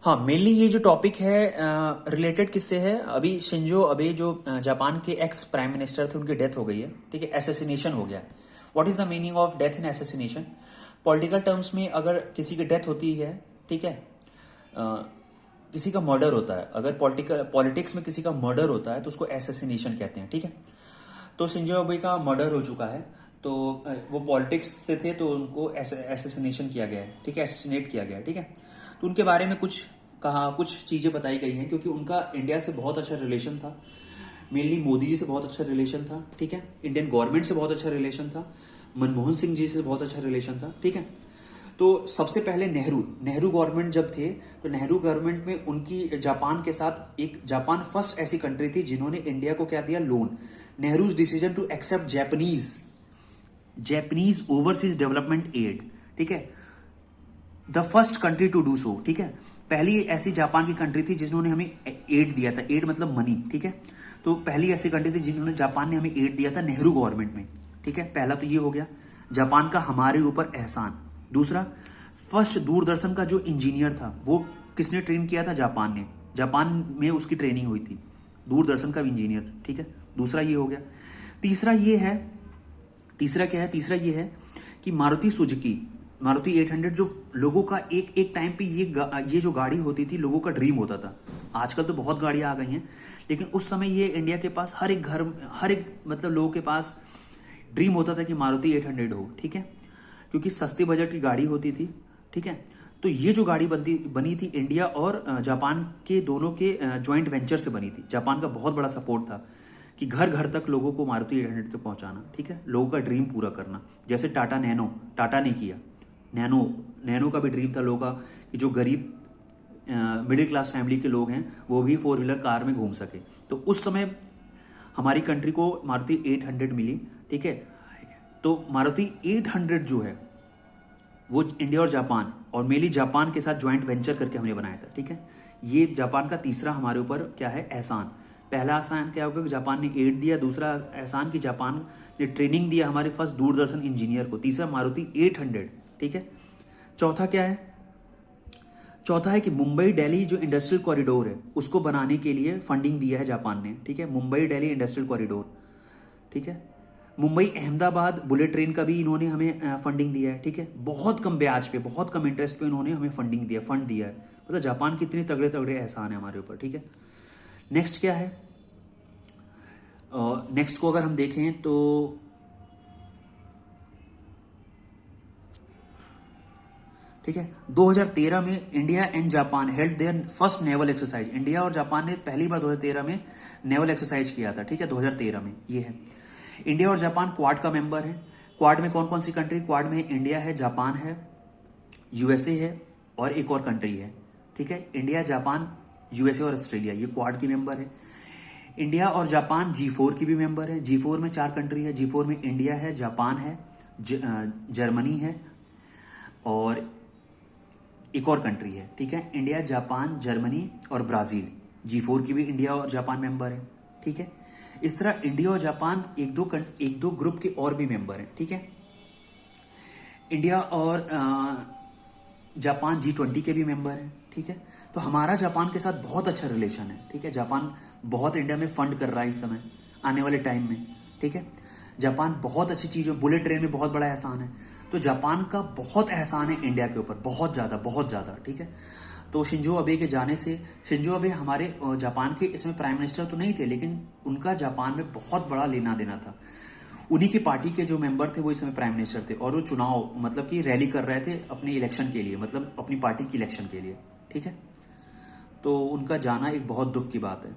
हाँ, मेनली ये जो टॉपिक है रिलेटेड किससे है, अभी शिंजो अबे जो जापान के एक्स प्राइम मिनिस्टर थे उनकी डेथ हो गई है, ठीक है, एसेसिनेशन हो गया। What is the meaning of death in assassination? Political terms में अगर किसी की डेथ होती है, ठीक है, किसी का मर्डर होता है, अगर पॉलिटिक्स में किसी का मर्डर होता है तो उसको एसेसिनेशन कहते हैं, ठीक है। तो शिंजो अबे का मर्डर हो चुका है, तो वो पॉलिटिक्स से थे तो उनको एसेसिनेशन किया गया है, ठीक है, एसेसिनेट किया गया है, ठीक है। तो उनके बारे में कुछ चीज़ें बताई गई हैं, क्योंकि उनका इंडिया से बहुत अच्छा रिलेशन था, मेनली मोदी जी से बहुत अच्छा रिलेशन था, ठीक है, इंडियन गवर्नमेंट से बहुत अच्छा रिलेशन था, मनमोहन सिंह जी से बहुत अच्छा रिलेशन था, ठीक है। तो सबसे पहले नेहरू गवर्नमेंट जब थे, तो नेहरू गवर्नमेंट में उनकी जापान के साथ एक, जापान फर्स्ट ऐसी कंट्री थी जिन्होंने इंडिया को क्या दिया, loan. Nehru's decision to accept Japanese overseas development aid, ठीक है, the first country to do so, ठीक है। पहली ऐसी जापान की कंट्री थी जिन्होंने हमें एड दिया था, एड मतलब मनी, ठीक है। तो पहली ऐसी कंट्री थी जिन्होंने, जापान ने हमें एड दिया था नेहरू गवर्नमेंट में, ठीक है। पहला तो ये हो गया जापान का हमारे ऊपर एहसान। दूसरा, फर्स्ट दूरदर्शन का जो इंजीनियर था वो किसने ट्रेन किया था, जापान ने, जापान में उसकी ट्रेनिंग हुई थी, दूरदर्शन का इंजीनियर, ठीक है। दूसरा ये हो गया। तीसरा क्या है, तीसरा ये है कि मारुति 800 जो लोगों का एक टाइम पे ये जो गाड़ी होती थी लोगों का ड्रीम होता था। आजकल तो बहुत गाड़ियां आ गई हैं, लेकिन उस समय ये इंडिया के पास हर एक मतलब लोगों के पास ड्रीम होता था कि मारुति 800 हो, ठीक है, क्योंकि सस्ते बजट की गाड़ी होती थी, ठीक है। तो ये जो गाड़ी बनी थी इंडिया और जापान के दोनों के ज्वाइंट वेंचर से बनी थी। जापान का बहुत बड़ा सपोर्ट था कि घर घर तक लोगों को मारुति 800 तक पहुंचाना, ठीक है, लोगों का ड्रीम पूरा करना। जैसे टाटा ने किया, नैनो का भी ड्रीम था लोगों का कि जो गरीब मिडिल क्लास फैमिली के लोग हैं वो भी 4 व्हीलर कार में घूम सके। तो उस समय हमारी कंट्री को मारुति 800 मिली, ठीक है। तो मारुति 800 जो है वो इंडिया और मेनली जापान के साथ ज्वाइंट वेंचर करके हमने बनाया था, ठीक है। ये जापान का तीसरा हमारे ऊपर क्या है, एहसान। पहला एहसान क्या होगा कि जापान ने एड दिया, दूसरा एहसान कि जापान ने ट्रेनिंग दिया हमारे फर्स्ट दूरदर्शन इंजीनियर को, तीसरा मारुति 800, ठीक है। चौथा क्या है, चौथा है कि मुंबई दिल्ली जो इंडस्ट्रियल कॉरिडोर है उसको बनाने के लिए फंडिंग दिया है जापान ने, ठीक है, मुंबई दिल्ली इंडस्ट्रियल कॉरिडोर, ठीक है। मुंबई अहमदाबाद बुलेट ट्रेन का भी इन्होंने हमें फंडिंग दिया है, ठीक है। बहुत कम ब्याज पे, बहुत कम इंटरेस्ट पे इन्होंने हमें फंड दिया है। मतलब जापान के इतने तगड़े तगड़े एहसान है हमारे ऊपर, ठीक है। नेक्स्ट क्या है, नेक्स्ट को अगर हम देखें तो ठीक है, 2013 में India and Japan held there first naval exercise. India और जापान ने पहली बार 2013 में नेवल एक्सरसाइज किया था, ठीक है, 2013 में। ये है, इंडिया और जापान क्वाड का मेंबर है। क्वाड में कौन कौन सी कंट्री, क्वाड में इंडिया है, जापान है, यूएसए है और एक और कंट्री है, ठीक है। इंडिया, जापान, यूएसए और ऑस्ट्रेलिया, ये क्वाड की मेंबर है। इंडिया और जापान G4 की भी मेंबर है। G4 में 4 कंट्री है, G4 में इंडिया है, जापान है, जर्मनी है और एक और कंट्री है, ठीक है। इंडिया, जापान, जर्मनी और ब्राजील, G4 की भी इंडिया और जापान मेंबर है, ठीक है। इस तरह इंडिया और जापान एक दो ग्रुप के और भी मेंबर हैं, ठीक है। इंडिया और जापान G20 के भी मेंबर हैं, ठीक है। तो हमारा जापान के साथ बहुत अच्छा रिलेशन है, ठीक है। जापान बहुत इंडिया में फंड कर रहा है इस समय, आने वाले टाइम में, ठीक है। जापान बहुत अच्छी चीज़ है, बुलेट ट्रेन में बहुत बड़ा एहसान है। तो जापान का बहुत एहसान है इंडिया के ऊपर, बहुत ज़्यादा, ठीक है। तो शिंजो अबे के जाने से, शिंजो अबे हमारे जापान के इसमें प्राइम मिनिस्टर तो नहीं थे, लेकिन उनका जापान में बहुत बड़ा लेना देना था। उन्हीं की पार्टी के जो मेंबर थे वो इस समय प्राइम मिनिस्टर थे और वो चुनाव मतलब कि रैली कर रहे थे अपने इलेक्शन के लिए, मतलब अपनी पार्टी की इलेक्शन के लिए, ठीक है। तो उनका जाना एक बहुत दुख की बात है।